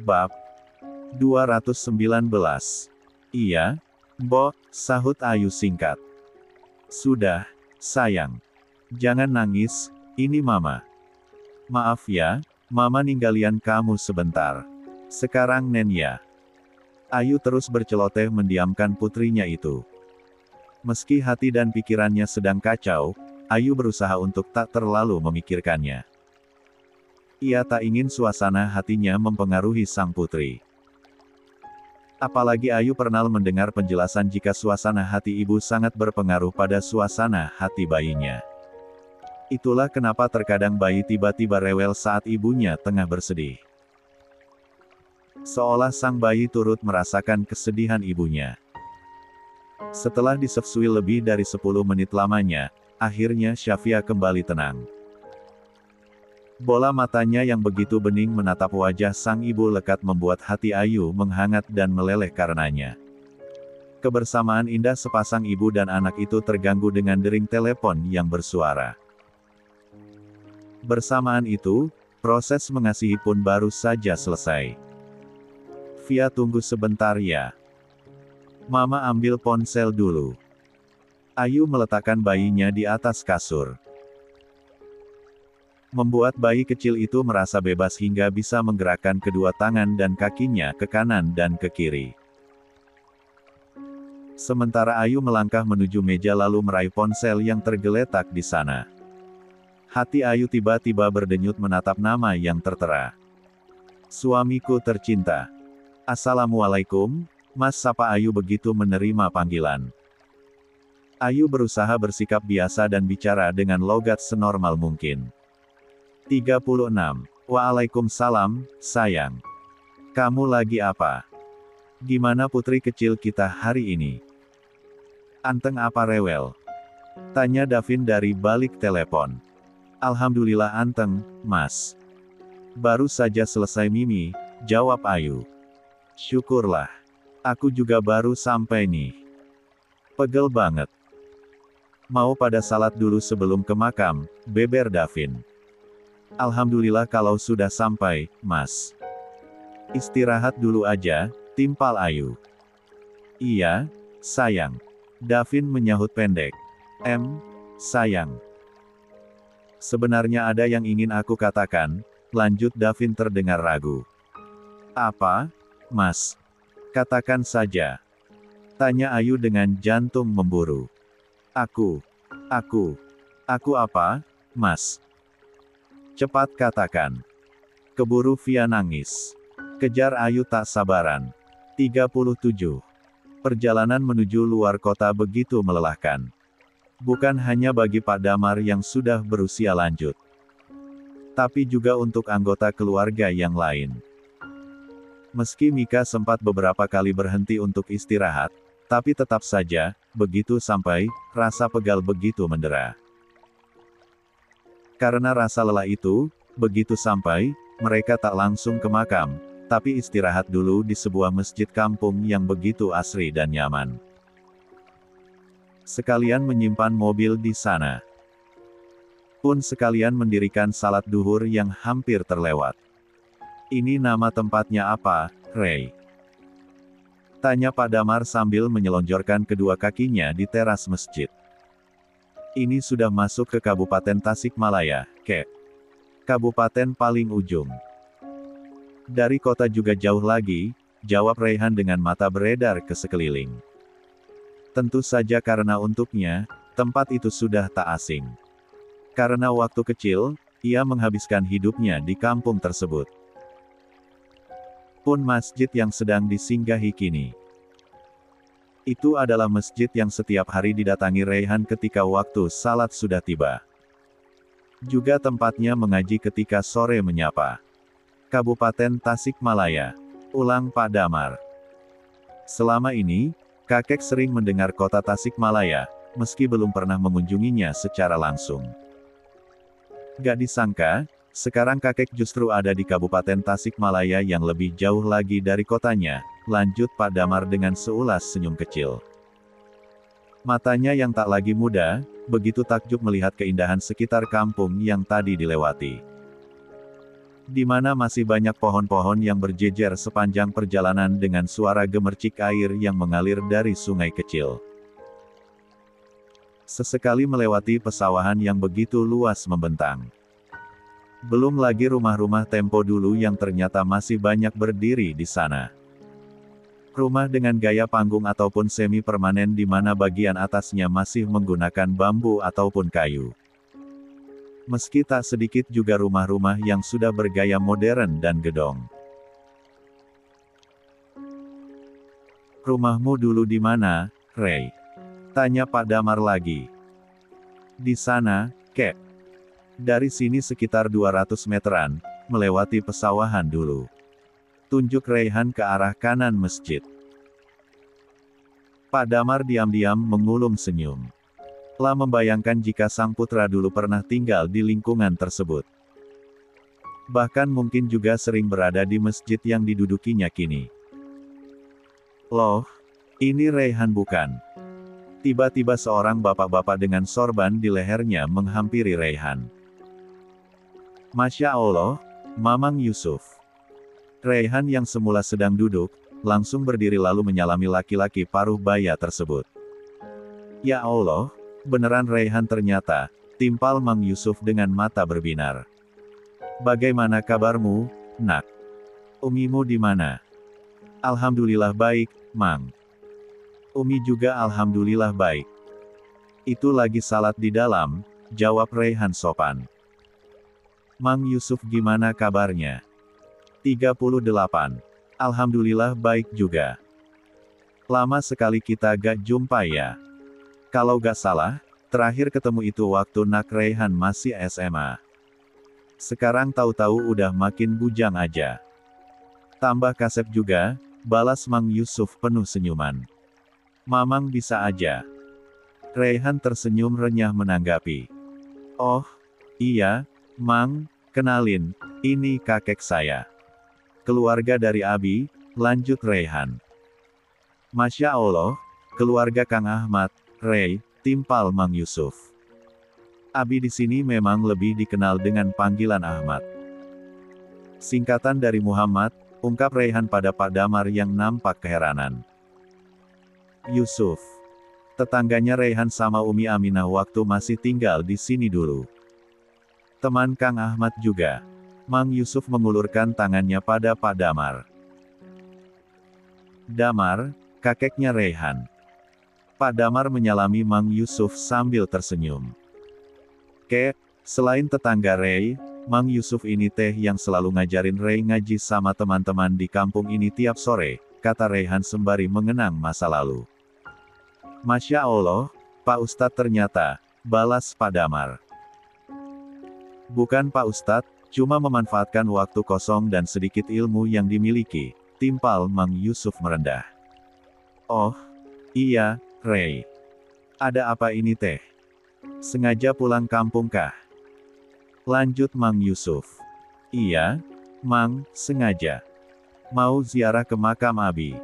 Bab 219. Iya, Mbok, sahut Ayu singkat. Sudah, sayang. Jangan nangis, ini Mama. Maaf ya, Mama ninggalian kamu sebentar. Sekarang Nenya. Ayu terus berceloteh mendiamkan putrinya itu. Meski hati dan pikirannya sedang kacau, Ayu berusaha untuk tak terlalu memikirkannya. Ia tak ingin suasana hatinya mempengaruhi sang putri. Apalagi Ayu pernah mendengar penjelasan jika suasana hati ibu sangat berpengaruh pada suasana hati bayinya. Itulah kenapa terkadang bayi tiba-tiba rewel saat ibunya tengah bersedih. Seolah sang bayi turut merasakan kesedihan ibunya. Setelah disefsui lebih dari 10 menit lamanya, akhirnya Syafia kembali tenang. Bola matanya yang begitu bening menatap wajah sang ibu lekat membuat hati Ayu menghangat dan meleleh karenanya. Kebersamaan indah sepasang ibu dan anak itu terganggu dengan dering telepon yang bersuara. Bersamaan itu, proses mengasihi pun baru saja selesai. Via, tunggu sebentar ya. Mama ambil ponsel dulu. Ayu meletakkan bayinya di atas kasur. Membuat bayi kecil itu merasa bebas hingga bisa menggerakkan kedua tangan dan kakinya ke kanan dan ke kiri. Sementara Ayu melangkah menuju meja lalu meraih ponsel yang tergeletak di sana. Hati Ayu tiba-tiba berdenyut menatap nama yang tertera. Suamiku tercinta. Assalamualaikum, Mas, sapa Ayu begitu menerima panggilan. Ayu berusaha bersikap biasa dan bicara dengan logat senormal mungkin. 36. Waalaikumsalam, sayang. Kamu lagi apa? Gimana putri kecil kita hari ini? Anteng apa rewel? Tanya Davin dari balik telepon. Alhamdulillah anteng, Mas. Baru saja selesai Mimi, jawab Ayu. Syukurlah. Aku juga baru sampai nih. Pegel banget. Mau pada salat dulu sebelum ke makam, beber Davin. Alhamdulillah kalau sudah sampai, Mas. Istirahat dulu aja, timpal Ayu. Iya, sayang. Davin menyahut pendek. Sayang. Sebenarnya ada yang ingin aku katakan, lanjut Davin terdengar ragu. Apa, Mas? Katakan saja. Tanya Ayu dengan jantung memburu. Aku apa, Mas? Cepat katakan. Keburu Via nangis. Kejar Ayu tak sabaran. 37. Perjalanan menuju luar kota begitu melelahkan. Bukan hanya bagi Pak Damar yang sudah berusia lanjut. Tapi juga untuk anggota keluarga yang lain. Meski Mika sempat beberapa kali berhenti untuk istirahat, tapi tetap saja, begitu sampai, rasa pegal begitu mendera. Karena rasa lelah itu, begitu sampai, mereka tak langsung ke makam, tapi istirahat dulu di sebuah masjid kampung yang begitu asri dan nyaman. Sekalian menyimpan mobil di sana. Pun sekalian mendirikan salat duhur yang hampir terlewat. Ini nama tempatnya apa, Ray? Tanya Pak Damar sambil menyelonjorkan kedua kakinya di teras masjid. Ini sudah masuk ke Kabupaten Tasikmalaya, Kek. Kabupaten paling ujung. Dari kota juga jauh lagi, jawab Raihan dengan mata beredar ke sekeliling. Tentu saja karena untuknya, tempat itu sudah tak asing. Karena waktu kecil, ia menghabiskan hidupnya di kampung tersebut. Pun masjid yang sedang disinggahi kini. Itu adalah masjid yang setiap hari didatangi Raihan ketika waktu salat sudah tiba. Juga tempatnya mengaji ketika sore menyapa. Kabupaten Tasikmalaya. Ulang Pak Damar. Selama ini, kakek sering mendengar kota Tasikmalaya, meski belum pernah mengunjunginya secara langsung. Gak disangka, sekarang kakek justru ada di Kabupaten Tasikmalaya yang lebih jauh lagi dari kotanya, lanjut Pak Damar dengan seulas senyum kecil. Matanya yang tak lagi muda, begitu takjub melihat keindahan sekitar kampung yang tadi dilewati. di mana masih banyak pohon-pohon yang berjejer sepanjang perjalanan dengan suara gemercik air yang mengalir dari sungai kecil. Sesekali melewati pesawahan yang begitu luas membentang. Belum lagi rumah-rumah tempo dulu yang ternyata masih banyak berdiri di sana. Rumah dengan gaya panggung ataupun semi-permanen di mana bagian atasnya masih menggunakan bambu ataupun kayu. Meski tak sedikit juga rumah-rumah yang sudah bergaya modern dan gedong. "Rumahmu dulu di mana, Ray?" tanya Pak Damar lagi. "Di sana, Kek. Dari sini sekitar 200 meteran, melewati pesawahan dulu." Tunjuk Rayhan ke arah kanan masjid. Pak Damar diam-diam mengulum senyum. Lah membayangkan jika sang putra dulu pernah tinggal di lingkungan tersebut. Bahkan mungkin juga sering berada di masjid yang didudukinya kini. "Loh, ini Rayhan bukan?" Tiba-tiba seorang bapak-bapak dengan sorban di lehernya menghampiri Rayhan. "Masya Allah, Mamang Yusuf." Rayhan yang semula sedang duduk, langsung berdiri lalu menyalami laki-laki paruh baya tersebut. "Ya Allah, beneran Rayhan ternyata," timpal Mang Yusuf dengan mata berbinar. "Bagaimana kabarmu, Nak? Umimu di mana?" "Alhamdulillah baik, Mang. Umi juga alhamdulillah baik. Itu lagi salat di dalam," jawab Rayhan sopan. "Mang Yusuf gimana kabarnya?" 38. "Alhamdulillah baik juga. Lama sekali kita gak jumpa ya. Kalau gak salah, terakhir ketemu itu waktu Nak Rayhan masih SMA. Sekarang tahu-tahu udah makin bujang aja. Tambah kasep juga," balas Mang Yusuf penuh senyuman. "Mamang bisa aja." Rayhan tersenyum renyah menanggapi. "Oh, iya, Mang, kenalin, ini kakek saya. Keluarga dari Abi," lanjut Rayhan. "Masya Allah, keluarga Kang Ahmad, Ray," timpal Mang Yusuf. "Abi di sini memang lebih dikenal dengan panggilan Ahmad. Singkatan dari Muhammad," ungkap Rayhan pada Pak Damar yang nampak keheranan. "Yusuf. Tetangganya Rayhan sama Umi Aminah waktu masih tinggal di sini dulu. Teman Kang Ahmad juga." Mang Yusuf mengulurkan tangannya pada Pak Damar. "Damar, kakeknya Rayhan." Pak Damar menyalami Mang Yusuf sambil tersenyum. "Kek, selain tetangga Ray, Mang Yusuf ini teh yang selalu ngajarin Ray ngaji sama teman-teman di kampung ini tiap sore," kata Rayhan sembari mengenang masa lalu. "Masya Allah, Pak Ustadz ternyata," balas Pak Damar. "Bukan Pak Ustadz, cuma memanfaatkan waktu kosong dan sedikit ilmu yang dimiliki," timpal Mang Yusuf merendah. "Oh, iya, Ray. Ada apa ini teh? Sengaja pulang kampung kah?" lanjut Mang Yusuf. "Iya, Mang, sengaja. Mau ziarah ke makam Abi.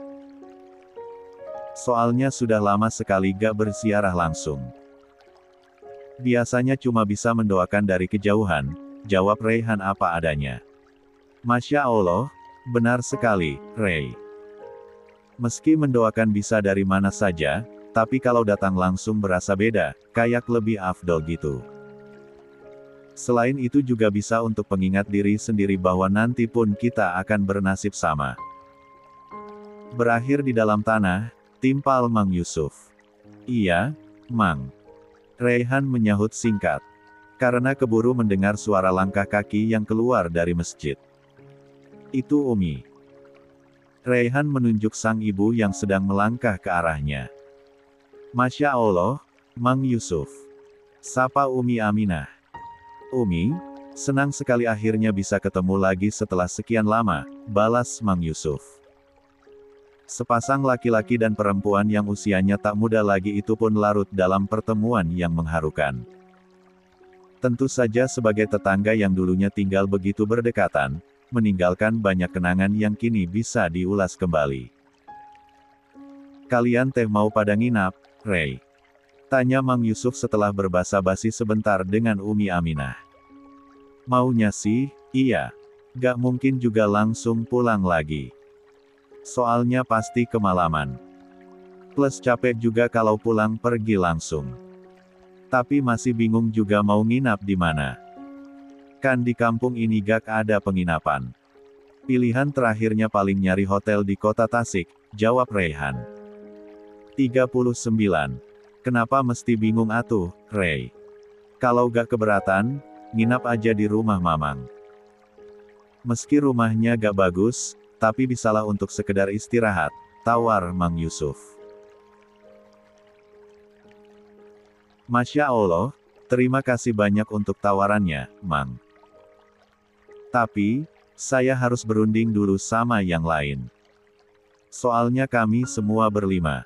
Soalnya sudah lama sekali gak berziarah langsung. Biasanya cuma bisa mendoakan dari kejauhan," jawab Rayhan apa adanya. "Masya Allah, benar sekali, Ray. Meski mendoakan bisa dari mana saja, tapi kalau datang langsung berasa beda, kayak lebih afdol gitu. Selain itu juga bisa untuk pengingat diri sendiri bahwa nanti pun kita akan bernasib sama." "Berakhir di dalam tanah," timpal Mang Yusuf. "Iya, Mang." Rayhan menyahut singkat. Karena keburu mendengar suara langkah kaki yang keluar dari masjid. "Itu Umi." Rayhan menunjuk sang ibu yang sedang melangkah ke arahnya. "Masya Allah, Mang Yusuf. Sapa Umi Aminah." "Umi, senang sekali akhirnya bisa ketemu lagi setelah sekian lama," balas Mang Yusuf. Sepasang laki-laki dan perempuan yang usianya tak muda lagi itu pun larut dalam pertemuan yang mengharukan. Tentu saja sebagai tetangga yang dulunya tinggal begitu berdekatan, meninggalkan banyak kenangan yang kini bisa diulas kembali. "Kalian teh mau pada nginap, Ray?" tanya Mang Yusuf setelah berbasa-basi sebentar dengan Umi Aminah. "Maunya sih, iya. Gak mungkin juga langsung pulang lagi. Soalnya pasti kemalaman. Plus capek juga kalau pulang pergi langsung. Tapi masih bingung juga mau nginap di mana. Kan di kampung ini gak ada penginapan. Pilihan terakhirnya paling nyari hotel di kota Tasik, jawab Reyhan. 39. Kenapa mesti bingung atuh, Rey? Kalau gak keberatan, nginap aja di rumah Mamang. Meski rumahnya gak bagus, tapi bisalah untuk sekedar istirahat, tawar Mang Yusuf. Masya Allah, terima kasih banyak untuk tawarannya, Mang. Tapi, saya harus berunding dulu sama yang lain. Soalnya kami semua berlima.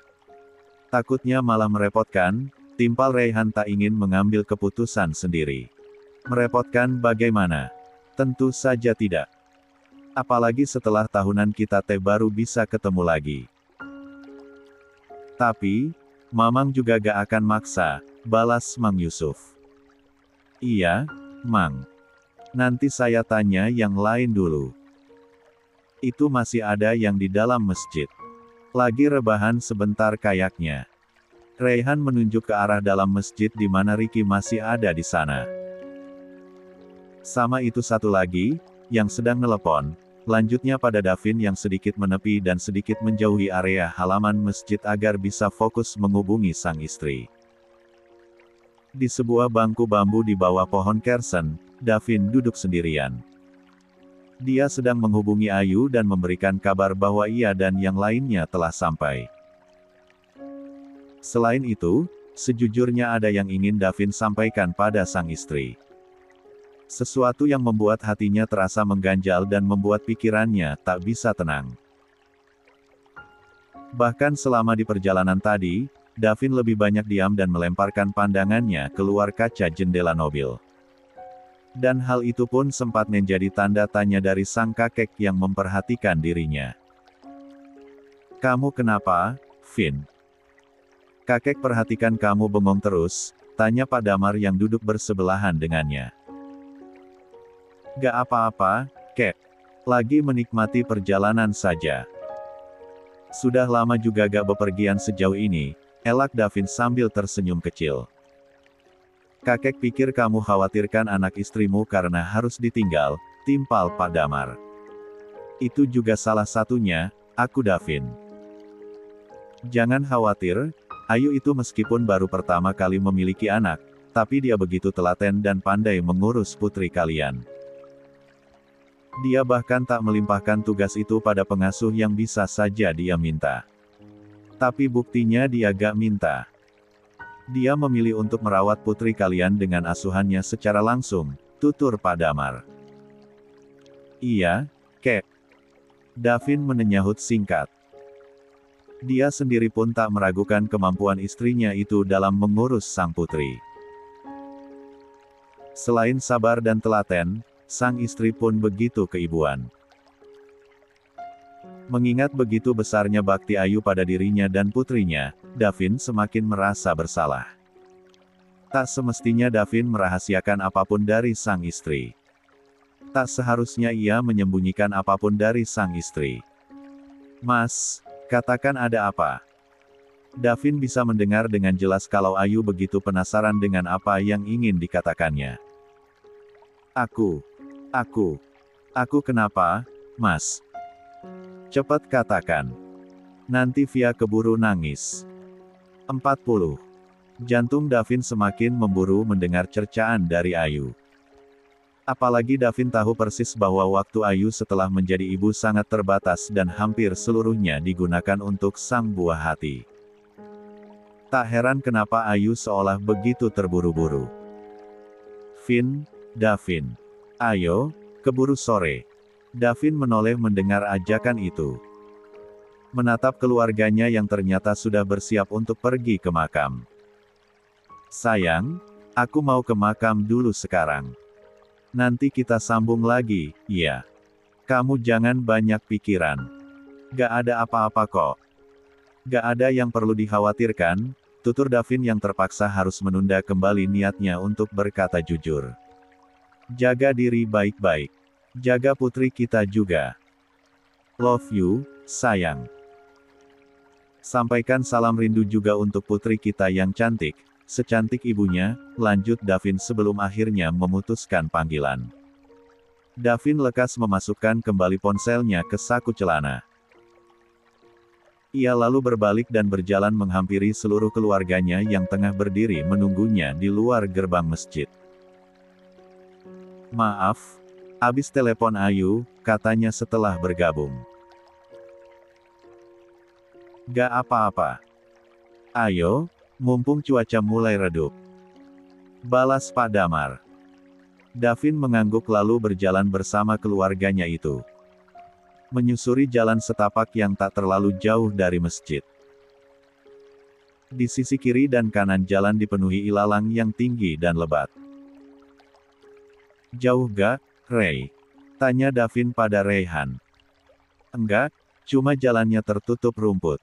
Takutnya malah merepotkan, timpal Reyhan tak ingin mengambil keputusan sendiri. Merepotkan bagaimana? Tentu saja tidak. Apalagi setelah tahunan kita baru bisa ketemu lagi. Tapi, Mamang juga gak akan maksa, balas Mang Yusuf. Iya, Mang. Nanti saya tanya yang lain dulu. Itu masih ada yang di dalam masjid. Lagi rebahan sebentar kayaknya. Reyhan menunjuk ke arah dalam masjid di mana Ricky masih ada di sana. Sama itu satu lagi, yang sedang nelepon, lanjutnya pada Davin yang sedikit menepi dan sedikit menjauhi area halaman masjid agar bisa fokus menghubungi sang istri. Di sebuah bangku bambu di bawah pohon kersen, Davin duduk sendirian. Dia sedang menghubungi Ayu dan memberikan kabar bahwa ia dan yang lainnya telah sampai. Selain itu, sejujurnya ada yang ingin Davin sampaikan pada sang istri. Sesuatu yang membuat hatinya terasa mengganjal dan membuat pikirannya tak bisa tenang. Bahkan selama di perjalanan tadi, Davin lebih banyak diam dan melemparkan pandangannya keluar kaca jendela mobil. Dan hal itu pun sempat menjadi tanda tanya dari sang kakek yang memperhatikan dirinya. Kamu kenapa, Vin? Kakek perhatikan kamu bengong terus, tanya Pak Damar yang duduk bersebelahan dengannya. Gak apa-apa, Kek. Lagi menikmati perjalanan saja. Sudah lama juga gak bepergian sejauh ini, elak Davin sambil tersenyum kecil. Kakek pikir kamu khawatirkan anak istrimu karena harus ditinggal, timpal Pak Damar. Itu juga salah satunya, aku Davin. Jangan khawatir, Ayu itu meskipun baru pertama kali memiliki anak, tapi dia begitu telaten dan pandai mengurus putri kalian. Dia bahkan tak melimpahkan tugas itu pada pengasuh yang bisa saja dia minta. Tapi buktinya dia gak minta. Dia memilih untuk merawat putri kalian dengan asuhannya secara langsung, tutur Pak Damar. Iya, Kek. Davin menyahut singkat. Dia sendiri pun tak meragukan kemampuan istrinya itu dalam mengurus sang putri. Selain sabar dan telaten, sang istri pun begitu keibuan. Mengingat begitu besarnya bakti Ayu pada dirinya dan putrinya, Davin semakin merasa bersalah. Tak semestinya Davin merahasiakan apapun dari sang istri. Tak seharusnya ia menyembunyikan apapun dari sang istri. Mas, katakan ada apa? Davin bisa mendengar dengan jelas kalau Ayu begitu penasaran dengan apa yang ingin dikatakannya. Aku kenapa, Mas? Cepat katakan. Nanti Via keburu nangis. 40. Jantung Davin semakin memburu mendengar cercaan dari Ayu. Apalagi Davin tahu persis bahwa waktu Ayu setelah menjadi ibu sangat terbatas dan hampir seluruhnya digunakan untuk sang buah hati. Tak heran kenapa Ayu seolah begitu terburu-buru. Vin, Davin. Ayo, keburu sore. Davin menoleh mendengar ajakan itu. Menatap keluarganya yang ternyata sudah bersiap untuk pergi ke makam. Sayang, aku mau ke makam dulu sekarang. Nanti kita sambung lagi, ya. Kamu jangan banyak pikiran. Gak ada apa-apa kok. Gak ada yang perlu dikhawatirkan, tutur Davin yang terpaksa harus menunda kembali niatnya untuk berkata jujur. Jaga diri baik-baik. Jaga putri kita juga. Love you, sayang. Sampaikan salam rindu juga untuk putri kita yang cantik, secantik ibunya, lanjut Davin sebelum akhirnya memutuskan panggilan. Davin lekas memasukkan kembali ponselnya ke saku celana. Ia lalu berbalik dan berjalan menghampiri seluruh keluarganya yang tengah berdiri menunggunya di luar gerbang masjid. Maaf, abis telepon Ayu, katanya setelah bergabung. Gak apa-apa. Ayo, mumpung cuaca mulai redup. Balas Pak Damar. Davin mengangguk lalu berjalan bersama keluarganya itu. Menyusuri jalan setapak yang tak terlalu jauh dari masjid. Di sisi kiri dan kanan jalan dipenuhi ilalang yang tinggi dan lebat. Jauh gak, Ray? Tanya Davin pada Rayhan. Enggak, cuma jalannya tertutup rumput.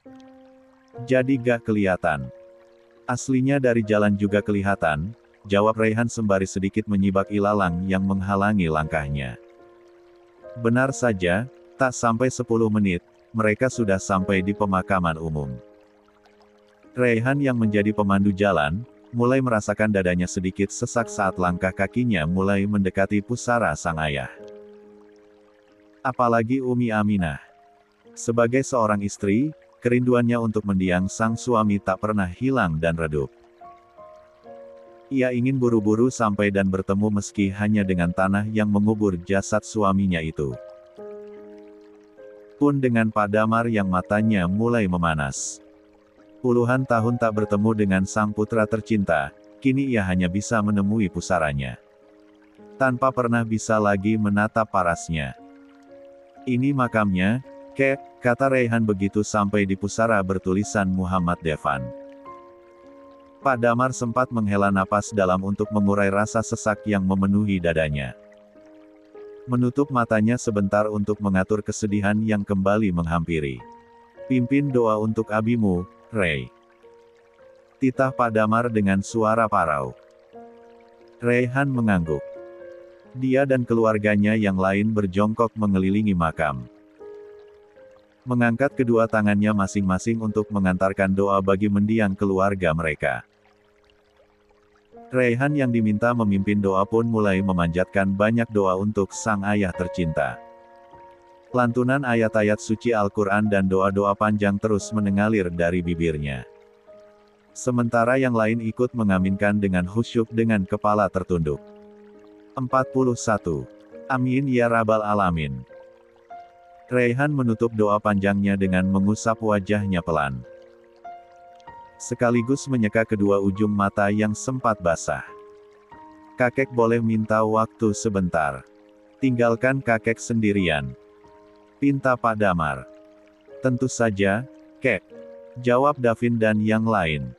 Jadi gak kelihatan. Aslinya dari jalan juga kelihatan, jawab Rayhan sembari sedikit menyibak ilalang yang menghalangi langkahnya. Benar saja, tak sampai 10 menit, mereka sudah sampai di pemakaman umum. Rayhan yang menjadi pemandu jalan, mulai merasakan dadanya sedikit sesak saat langkah kakinya mulai mendekati pusara sang ayah. Apalagi Umi Aminah. Sebagai seorang istri, kerinduannya untuk mendiang sang suami tak pernah hilang dan redup. Ia ingin buru-buru sampai dan bertemu meski hanya dengan tanah yang mengubur jasad suaminya itu. Pun dengan Pak Damar yang matanya mulai memanas. Puluhan tahun tak bertemu dengan sang putra tercinta, kini ia hanya bisa menemui pusaranya. Tanpa pernah bisa lagi menatap parasnya. Ini makamnya, Kek, kata Rayhan begitu sampai di pusara bertulisan Muhammad Devan. Pak Damar sempat menghela napas dalam untuk mengurai rasa sesak yang memenuhi dadanya. Menutup matanya sebentar untuk mengatur kesedihan yang kembali menghampiri. Pimpin doa untuk abimu, Ray. Titah Pak Damar dengan suara parau. Rayhan mengangguk. Dia dan keluarganya yang lain berjongkok mengelilingi makam. Mengangkat kedua tangannya masing-masing untuk mengantarkan doa bagi mendiang keluarga mereka. Rayhan yang diminta memimpin doa pun mulai memanjatkan banyak doa untuk sang ayah tercinta. Lantunan ayat-ayat suci Al-Quran dan doa-doa panjang terus mengalir dari bibirnya. Sementara yang lain ikut mengaminkan dengan khusyuk dengan kepala tertunduk. 41. Amin ya Rabbal Alamin. Rayhan menutup doa panjangnya dengan mengusap wajahnya pelan. Sekaligus menyeka kedua ujung mata yang sempat basah. Kakek boleh minta waktu sebentar. Tinggalkan kakek sendirian. Pinta Pak Damar. Tentu saja, Kek. Jawab Davin dan yang lain.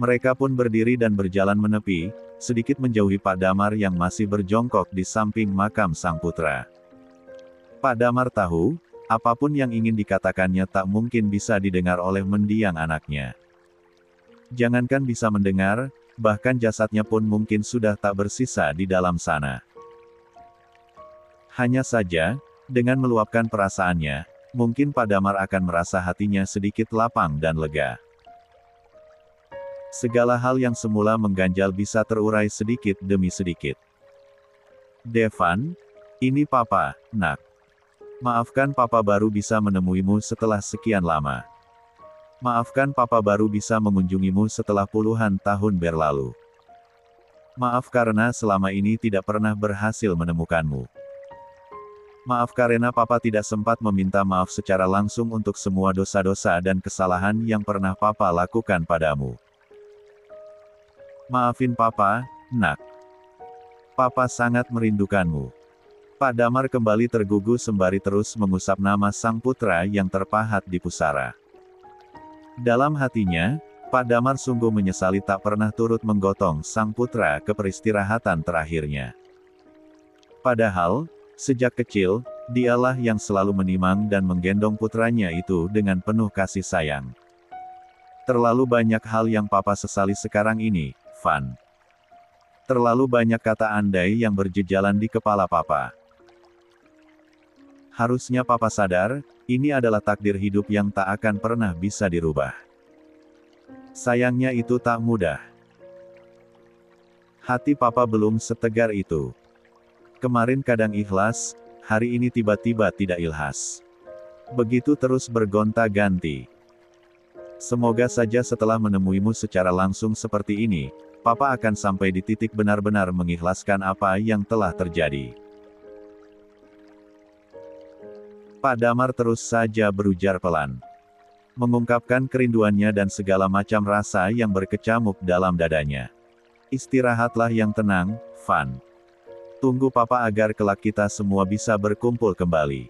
Mereka pun berdiri dan berjalan menepi, sedikit menjauhi Pak Damar yang masih berjongkok di samping makam sang putra. Pak Damar tahu, apapun yang ingin dikatakannya tak mungkin bisa didengar oleh mendiang anaknya. Jangankan bisa mendengar, bahkan jasadnya pun mungkin sudah tak bersisa di dalam sana. Hanya saja, dengan meluapkan perasaannya, mungkin Pak Damar akan merasa hatinya sedikit lapang dan lega. Segala hal yang semula mengganjal bisa terurai sedikit demi sedikit. Devan, ini Papa, nak. Maafkan Papa baru bisa menemuimu setelah sekian lama. Maafkan Papa baru bisa mengunjungimu setelah puluhan tahun berlalu. Maaf karena selama ini tidak pernah berhasil menemukanmu. Maaf karena Papa tidak sempat meminta maaf secara langsung untuk semua dosa-dosa dan kesalahan yang pernah Papa lakukan padamu. Maafin Papa, nak. Papa sangat merindukanmu. Pak Damar kembali tergugu sembari terus mengusap nama sang putra yang terpahat di pusara. Dalam hatinya, Pak Damar sungguh menyesali tak pernah turut menggotong sang putra ke peristirahatan terakhirnya. Padahal, sejak kecil, dialah yang selalu menimang dan menggendong putranya itu dengan penuh kasih sayang. Terlalu banyak hal yang Papa sesali sekarang ini, Van. Terlalu banyak kata andai yang berjejalan di kepala Papa. Harusnya papa sadar, ini adalah takdir hidup yang tak akan pernah bisa dirubah. Sayangnya itu tak mudah. Hati papa belum setegar itu. Kemarin kadang ikhlas, hari ini tiba-tiba tidak ilhas. Begitu terus bergonta-ganti. Semoga saja setelah menemuimu secara langsung seperti ini, papa akan sampai di titik benar-benar mengikhlaskan apa yang telah terjadi. Pak Damar terus saja berujar pelan. Mengungkapkan kerinduannya dan segala macam rasa yang berkecamuk dalam dadanya. Istirahatlah yang tenang, Van. Tunggu papa agar kelak kita semua bisa berkumpul kembali.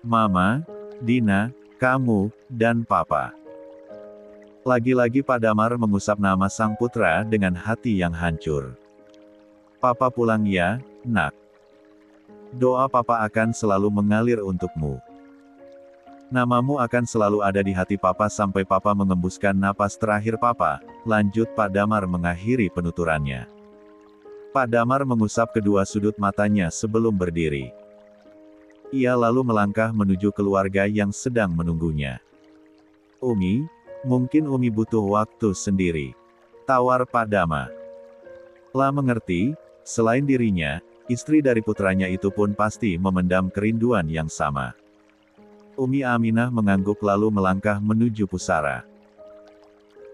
Mama, Dina, kamu, dan papa. Lagi-lagi Pak Damar mengusap nama sang putra dengan hati yang hancur. Papa pulang ya, nak. Doa papa akan selalu mengalir untukmu. Namamu akan selalu ada di hati papa sampai papa mengembuskan napas terakhir papa, lanjut Pak Damar mengakhiri penuturannya. Pak Damar mengusap kedua sudut matanya sebelum berdiri. Ia lalu melangkah menuju keluarga yang sedang menunggunya. Umi, mungkin Umi butuh waktu sendiri. Tawar Pak Damar. Lah mengerti, selain dirinya, istri dari putranya itu pun pasti memendam kerinduan yang sama. Umi Aminah mengangguk lalu melangkah menuju pusara.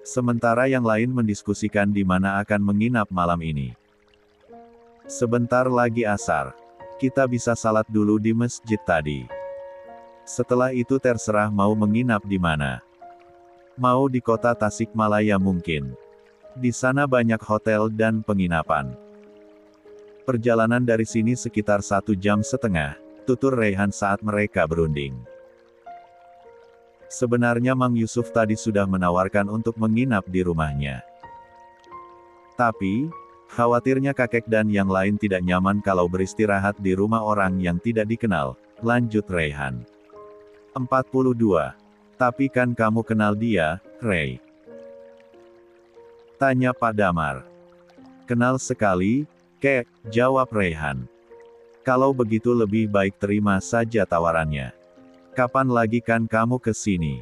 Sementara yang lain mendiskusikan di mana akan menginap malam ini. Sebentar lagi asar. Kita bisa salat dulu di masjid tadi. Setelah itu terserah mau menginap di mana. Mau di kota Tasikmalaya mungkin. Di sana banyak hotel dan penginapan. Perjalanan dari sini sekitar 1,5 jam, tutur Reyhan saat mereka berunding. Sebenarnya Mang Yusuf tadi sudah menawarkan untuk menginap di rumahnya. Tapi, khawatirnya kakek dan yang lain tidak nyaman kalau beristirahat di rumah orang yang tidak dikenal, lanjut Reyhan. 42. Tapi kan kamu kenal dia, Rey? Tanya Pak Damar. Kenal sekali, Kek, jawab Reyhan. Kalau begitu lebih baik terima saja tawarannya. Kapan lagi kan kamu ke sini?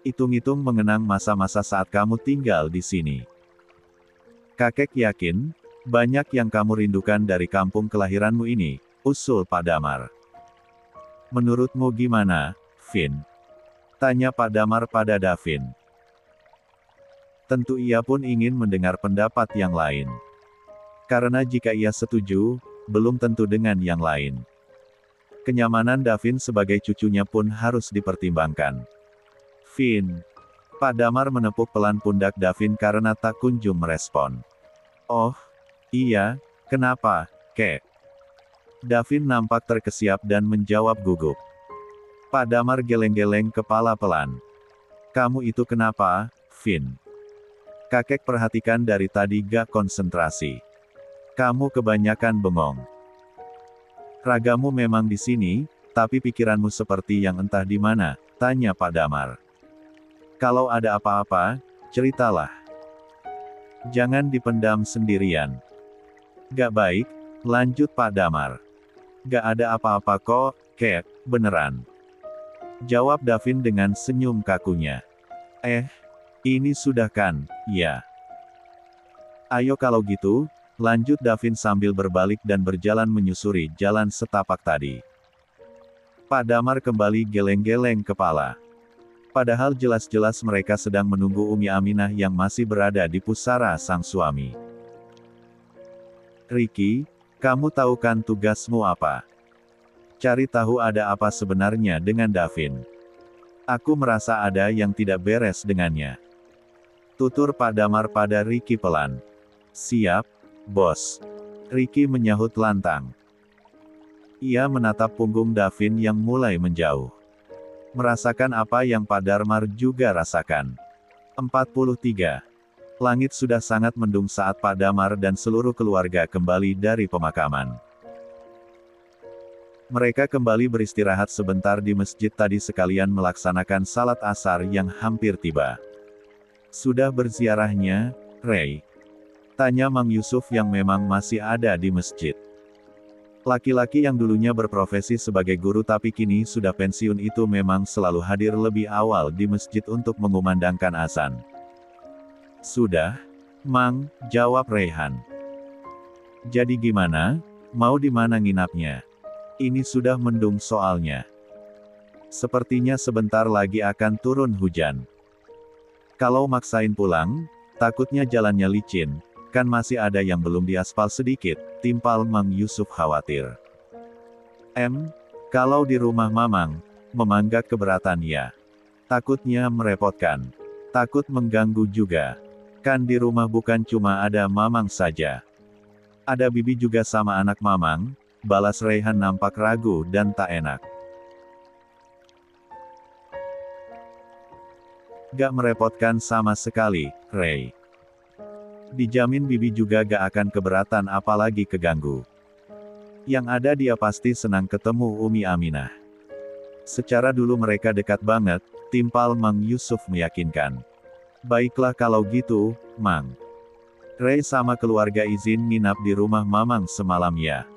Hitung-hitung mengenang masa-masa saat kamu tinggal di sini. Kakek yakin, banyak yang kamu rindukan dari kampung kelahiranmu ini, usul Pak Damar. Menurutmu gimana, Vin? Tanya Pak Damar pada Davin. Tentu ia pun ingin mendengar pendapat yang lain. Karena jika ia setuju, belum tentu dengan yang lain. Kenyamanan Davin sebagai cucunya pun harus dipertimbangkan. Vin. Pak Damar menepuk pelan pundak Davin karena tak kunjung merespon. Oh, iya, kenapa, Kek? Davin nampak terkesiap dan menjawab gugup. Pak Damar geleng-geleng kepala pelan. Kamu itu kenapa, Vin? Kakek perhatikan dari tadi gak konsentrasi. Kamu kebanyakan bengong. Ragamu memang di sini, tapi pikiranmu seperti yang entah di mana, tanya Pak Damar. Kalau ada apa-apa, ceritalah. Jangan dipendam sendirian. Gak baik, lanjut Pak Damar. Gak ada apa-apa kok, Kek, beneran. Jawab Davin dengan senyum kakunya. Ini sudah kan, ya. Ayo kalau gitu, lanjut Davin sambil berbalik dan berjalan menyusuri jalan setapak tadi. Pak Damar kembali geleng-geleng kepala. Padahal jelas-jelas mereka sedang menunggu Umi Aminah yang masih berada di pusara sang suami. Ricky, kamu tahu kan tugasmu apa? Cari tahu ada apa sebenarnya dengan Davin. Aku merasa ada yang tidak beres dengannya. Tutur Pak Damar pada Ricky pelan. Siap, Bos. Ricky menyahut lantang. Ia menatap punggung Davin yang mulai menjauh. Merasakan apa yang Pak Damar juga rasakan. 43. Langit sudah sangat mendung saat Pak Damar dan seluruh keluarga kembali dari pemakaman. Mereka kembali beristirahat sebentar di masjid tadi sekalian melaksanakan salat asar yang hampir tiba. Sudah berziarahnya, Rey? Tanya Mang Yusuf yang memang masih ada di masjid. Laki-laki yang dulunya berprofesi sebagai guru tapi kini sudah pensiun itu memang selalu hadir lebih awal di masjid untuk mengumandangkan azan. Sudah, Mang, jawab Raihan. Jadi gimana? Mau di mana nginapnya? Ini sudah mendung soalnya. Sepertinya sebentar lagi akan turun hujan. Kalau maksain pulang, takutnya jalannya licin, kan masih ada yang belum diaspal sedikit, timpal Mang Yusuf khawatir. Kalau di rumah Mamang, memanggak keberatan ya. Takutnya merepotkan. Takut mengganggu juga. Kan di rumah bukan cuma ada Mamang saja. Ada Bibi juga sama anak Mamang, balas Raihan nampak ragu dan tak enak. Gak merepotkan sama sekali, Ray. Dijamin Bibi juga gak akan keberatan apalagi keganggu. Yang ada dia pasti senang ketemu Umi Aminah. Secara dulu mereka dekat banget, timpal Mang Yusuf meyakinkan. Baiklah kalau gitu, Mang. Ray sama keluarga izin nginap di rumah Mamang semalam ya.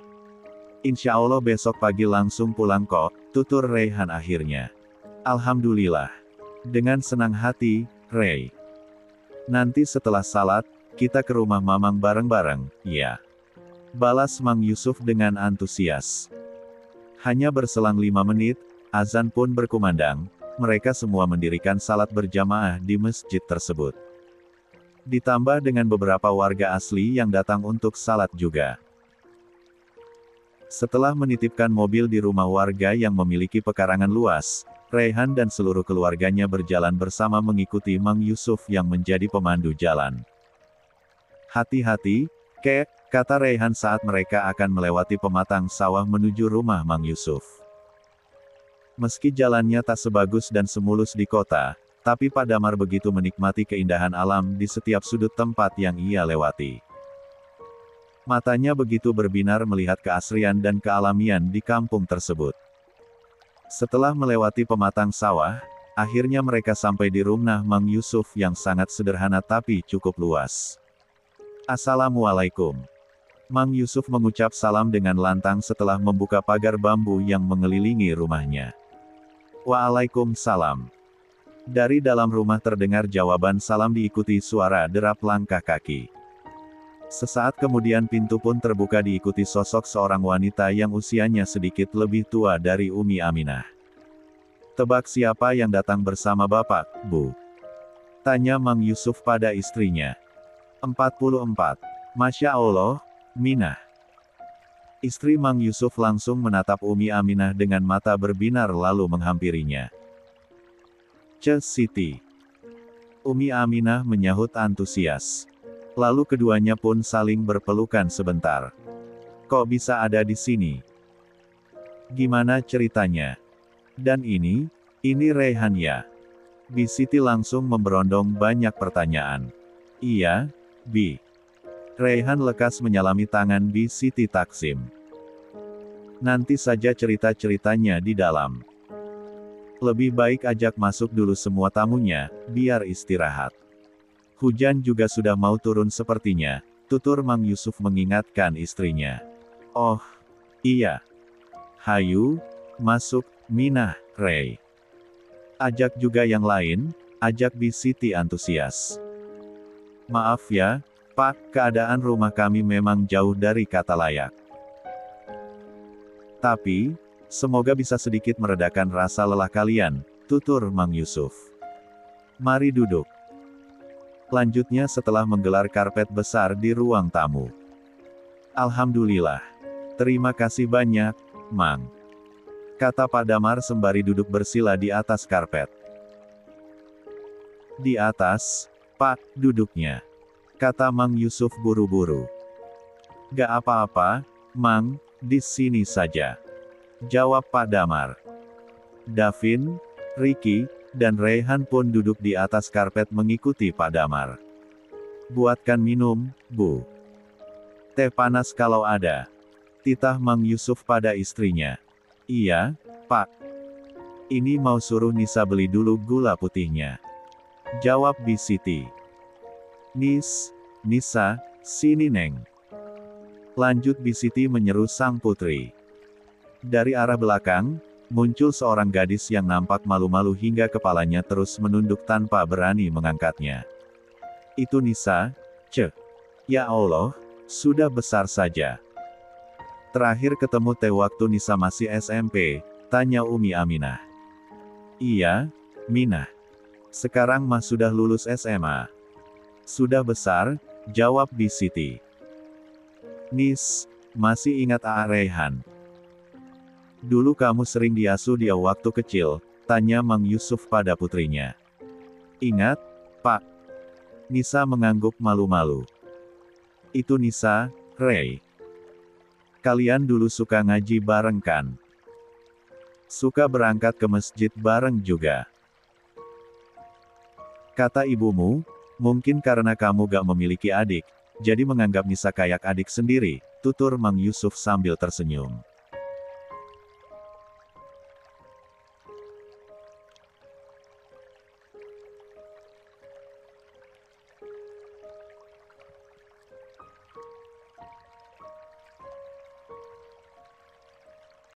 Insya Allah besok pagi langsung pulang kok, tutur Raihan akhirnya. Alhamdulillah. Dengan senang hati, Ray. Nanti setelah salat, kita ke rumah Mamang bareng-bareng, ya. Balas Mang Yusuf dengan antusias. Hanya berselang 5 menit, azan pun berkumandang, mereka semua mendirikan salat berjamaah di masjid tersebut. Ditambah dengan beberapa warga asli yang datang untuk salat juga. Setelah menitipkan mobil di rumah warga yang memiliki pekarangan luas, Raihan dan seluruh keluarganya berjalan bersama mengikuti Mang Yusuf yang menjadi pemandu jalan. Hati-hati, kek, kata Raihan saat mereka akan melewati pematang sawah menuju rumah Mang Yusuf. Meski jalannya tak sebagus dan semulus di kota, tapi Pak Damar begitu menikmati keindahan alam di setiap sudut tempat yang ia lewati. Matanya begitu berbinar melihat keasrian dan kealamian di kampung tersebut. Setelah melewati pematang sawah, akhirnya mereka sampai di rumah Mang Yusuf yang sangat sederhana tapi cukup luas. Assalamualaikum. Mang Yusuf mengucap salam dengan lantang setelah membuka pagar bambu yang mengelilingi rumahnya. Waalaikumsalam. Dari dalam rumah terdengar jawaban salam diikuti suara derap langkah kaki. Sesaat kemudian pintu pun terbuka diikuti sosok seorang wanita yang usianya sedikit lebih tua dari Umi Aminah. Tebak siapa yang datang bersama Bapak, Bu? Tanya Mang Yusuf pada istrinya. 44. Masya Allah, Minah. Istri Mang Yusuf langsung menatap Umi Aminah dengan mata berbinar lalu menghampirinya. Siti. Umi Aminah menyahut antusias. Lalu keduanya pun saling berpelukan sebentar. Kok bisa ada di sini? Gimana ceritanya? Dan ini Raihan ya? Bi Siti langsung memberondong banyak pertanyaan. Iya, Bi. Raihan lekas menyalami tangan Bi Siti Taksim. Nanti saja cerita-ceritanya di dalam. Lebih baik ajak masuk dulu semua tamunya, biar istirahat. Hujan juga sudah mau turun sepertinya, tutur Mang Yusuf mengingatkan istrinya. Oh, iya. Hayu, masuk, Minah, Ray. Ajak juga yang lain, ajak Bi Siti antusias. Maaf ya, Pak, keadaan rumah kami memang jauh dari kata layak. Tapi, semoga bisa sedikit meredakan rasa lelah kalian, tutur Mang Yusuf. Mari duduk. Lanjutnya setelah menggelar karpet besar di ruang tamu. Alhamdulillah. Terima kasih banyak, Mang. Kata Pak Damar sembari duduk bersila di atas karpet. Di atas, Pak, duduknya. Kata Mang Yusuf buru-buru. Gak apa-apa, Mang, di sini saja. Jawab Pak Damar. Davin, Ricky, dan Raihan pun duduk di atas karpet mengikuti Pak Damar. Buatkan minum, Bu. Teh panas kalau ada. Titah Mang Yusuf pada istrinya. Iya, Pak. Ini mau suruh Nisa beli dulu gula putihnya. Jawab Bi Siti. Nisa, sini Neng. Lanjut Bisiti menyeru sang putri. Dari arah belakang, muncul seorang gadis yang nampak malu-malu hingga kepalanya terus menunduk tanpa berani mengangkatnya. Itu Nisa, cek. Ya Allah, sudah besar saja. Terakhir ketemu teh waktu Nisa masih SMP, tanya Umi Aminah. Iya, Minah. Sekarang mah sudah lulus SMA. Sudah besar, jawab Bisiti. Nis, masih ingat A. Raihan? Dulu kamu sering diasuh dia waktu kecil, tanya Mang Yusuf pada putrinya. Ingat, Pak. Nisa mengangguk malu-malu. Itu Nisa, Ray. Kalian dulu suka ngaji bareng kan? Suka berangkat ke masjid bareng juga. Kata ibumu, mungkin karena kamu gak memiliki adik, jadi menganggap Nisa kayak adik sendiri, tutur Mang Yusuf sambil tersenyum.